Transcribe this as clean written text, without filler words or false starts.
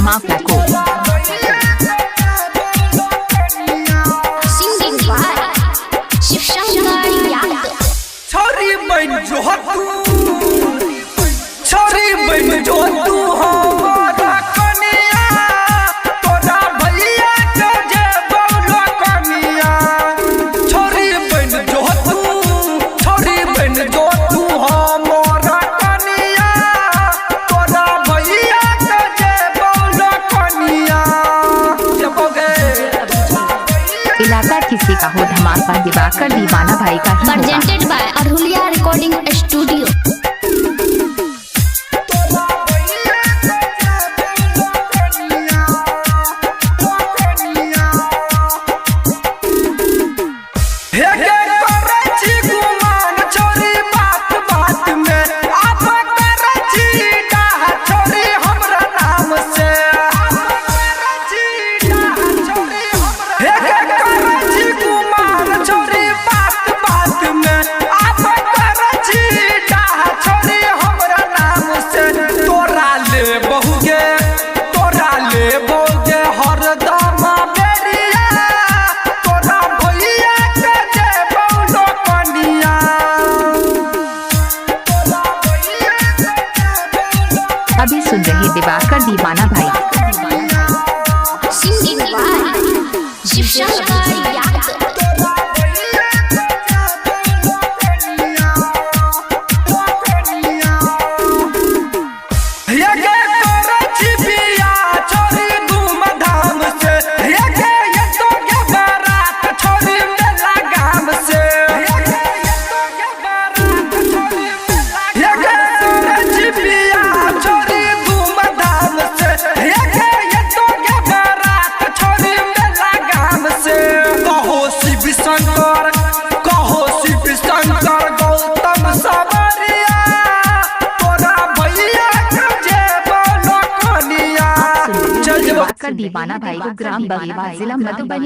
धमाका को। Singing by Shivshankar Yadav. छोरी बन जो तू, छोरी बन जो तू हमारा कनिया, तोरा भैया के जे बौलो कनिया। छोरी बन जो तू, छोरी बन जो तू हमारा कनिया, तोरा भैया के जे बौलो कनिया। इलाका किसी का हो धमाका दिवाकर दीवाना भाई का ही होगा। Presented by Arulia recording studio. अभी सुन रहे दिवाकर दीवाना भाई। Singing by Shivshankar Yadav. दिवाकर दीवाना भाई को ग्राम बगीवा जिला मधुबनी।